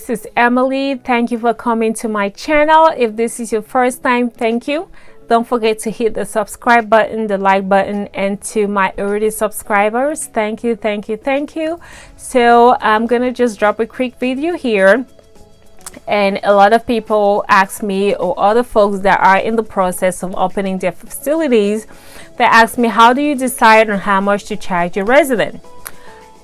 this is Emily. Thank you for coming to my channel. If this is your first time, thank you. Don't forget to hit the subscribe button, the like button, and to my already subscribers, thank you, thank you, thank you. So I'm gonna just drop a quick video here, and a lot of people ask me, or other folks that are in the process of opening their facilities, they ask me, how do you decide on how much to charge your resident?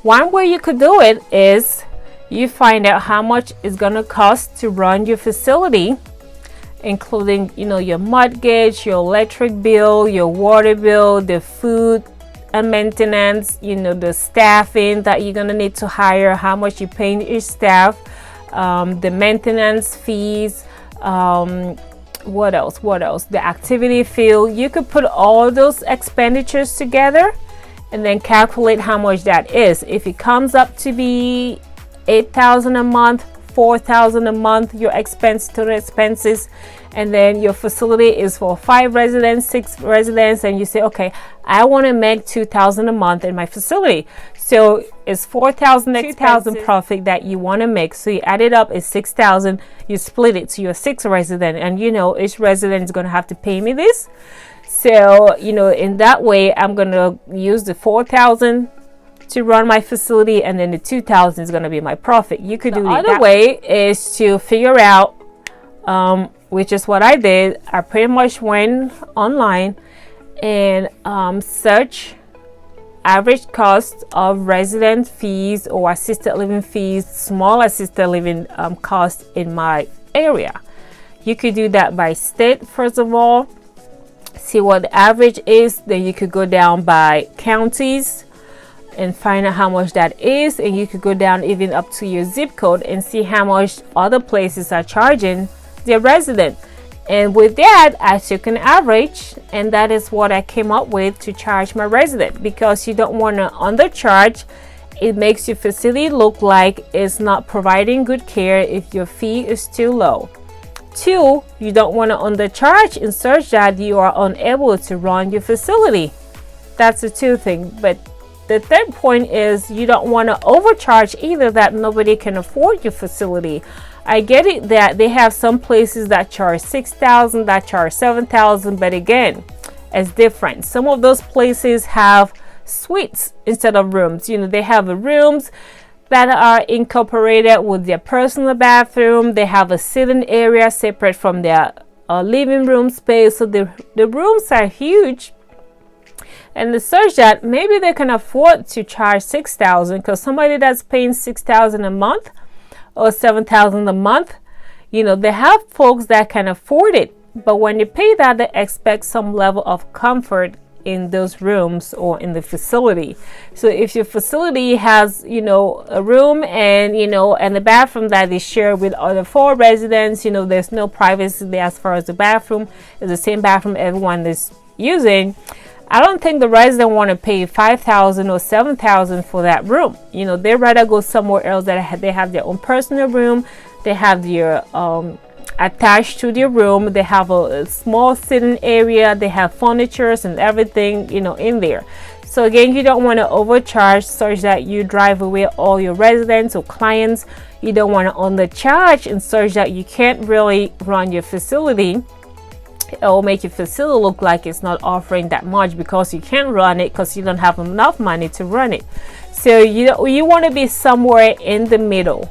One way you could do it is you find out how much it's going to cost to run your facility, including, your mortgage, your electric bill, your water bill, the food and maintenance, the staffing that you're going to need to hire, how much you're paying your staff, the maintenance fees, what else, the activity fee. You could put all those expenditures together and then calculate how much that is. If it comes up to be $8,000 a month, $4,000 a month, your total expenses, and then your facility is for 5 residents, 6 residents, and you say, okay, I want to make $2,000 a month in my facility. So it's $4,000, $6,000 profit that you want to make. So you add it up, it's $6,000. You split it to your 6 resident, and each resident is going to have to pay me this. So in that way, I'm going to use the $4,000 to run my facility, and then the $2,000 is going to be my profit. You could do the other way is to figure out, which is what I did. I pretty much went online and search average cost of resident fees or assisted living fees, small assisted living cost in my area. You could do that by state first of all, see what the average is. Then you could go down by counties and find out how much that is, and you could go down even up to your zip code and see how much other places are charging their resident. And with that, I took an average, and that is what I came up with to charge my resident, because you don't want to undercharge. It makes your facility look like it's not providing good care if your fee is too low. 2, you don't want to undercharge in such that you are unable to run your facility. That's the 2 thing. But the 3rd point is you don't want to overcharge either, that nobody can afford your facility. I get it that they have some places that charge $6,000, that charge $7,000, but again, it's different. Some of those places have suites instead of rooms. They have rooms that are incorporated with their personal bathroom. They have a sitting area separate from their living room space. So the rooms are huge. And the such that maybe they can afford to charge $6,000, because somebody that's paying $6,000 a month or $7,000 a month, they have folks that can afford it. But when you pay that, they expect some level of comfort in those rooms or in the facility. So if your facility has, a room and, and the bathroom that is shared with other 4 residents, there's no privacy there as far as the bathroom. It's the same bathroom everyone is using. I don't think the resident want to pay $5,000 or $7,000 for that room. They'd rather go somewhere else that they have their own personal room. They have their attached to their room. They have a small sitting area. They have furnitures and everything, in there. So again, you don't want to overcharge such that you drive away all your residents or clients. You don't want to undercharge in such that you can't really run your facility. It will make your facility look like it's not offering that much, because you can't run it because you don't have enough money to run it. So you want to be somewhere in the middle,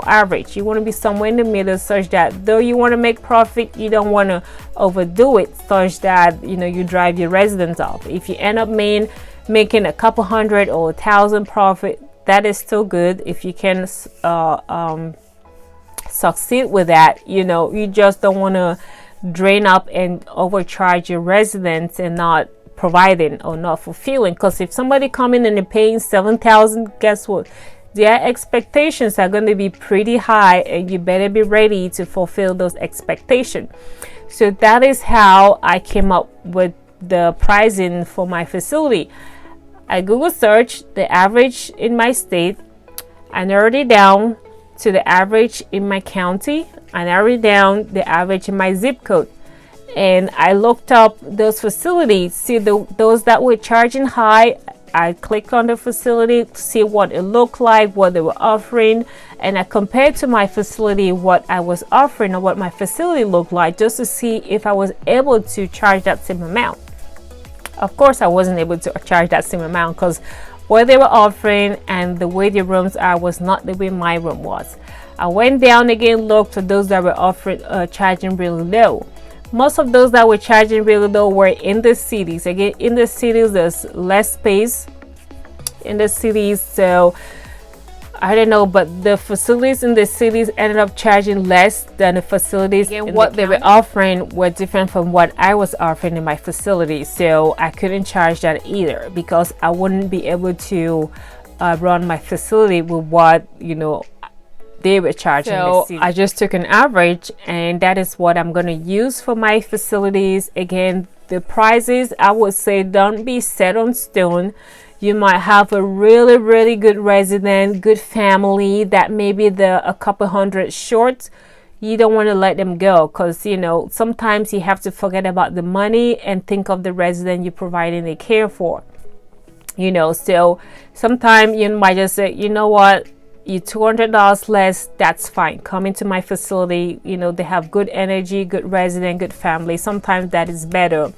average. You want to be somewhere in the middle, such that though you want to make profit, you don't want to overdo it such that you drive your residents off. If you end up making a couple hundred or 1,000 profit, that is still good. If you can succeed with that, you just don't want to drain up and overcharge your residents and not providing or not fulfilling. Because if somebody come in and they're paying $7,000, guess what? Their expectations are going to be pretty high, and you better be ready to fulfill those expectations. So that is how I came up with the pricing for my facility. I Google search the average in my state. I narrowed it down to the average in my county. I narrowed down the average in my zip code, and I looked up those facilities. See those that were charging high, I clicked on the facility to see what it looked like, what they were offering, and I compared to my facility what I was offering or what my facility looked like, just to see if I was able to charge that same amount. Of course, I wasn't able to charge that same amount, because what they were offering and the way the rooms are was not the way my room was. I went down again, looked for those that were offering charging really low. Most of those that were charging really low were in the cities. Again, in the cities there's less space in the cities, so I don't know, but the facilities in the cities ended up charging less than the facilities. Again, what they were offering were different from what I was offering in my facility, so I couldn't charge that either, because I wouldn't be able to run my facility with what, you know, they were charging. So I just took an average, and that is what I'm going to use for my facilities. Again, the prices, I would say, don't be set on stone. You might have a really good resident, good family that maybe they're a couple hundred short. You don't want to let them go, because, you know, sometimes you have to forget about the money and think of the resident you're providing the care for, you know. So sometimes you might just say, you know what, you $200 less, that's fine. Come into my facility. You know, they have good energy, good resident, good family. Sometimes that is better.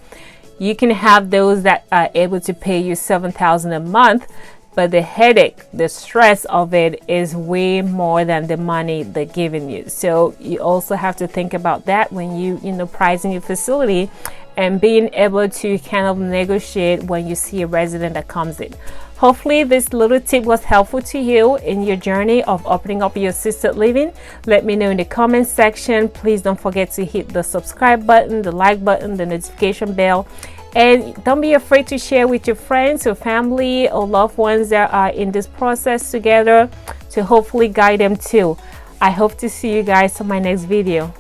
You can have those that are able to pay you $7,000 a month, but the headache, the stress of it is way more than the money they're giving you. So you also have to think about that when you know, pricing your facility, and being able to kind of negotiate when you see a resident that comes in. Hopefully this little tip was helpful to you in your journey of opening up your assisted living. Let me know in the comment section. Please don't forget to hit the subscribe button, the like button, the notification bell, and don't be afraid to share with your friends or family or loved ones that are in this process together, to hopefully guide them too. I hope to see you guys on my next video.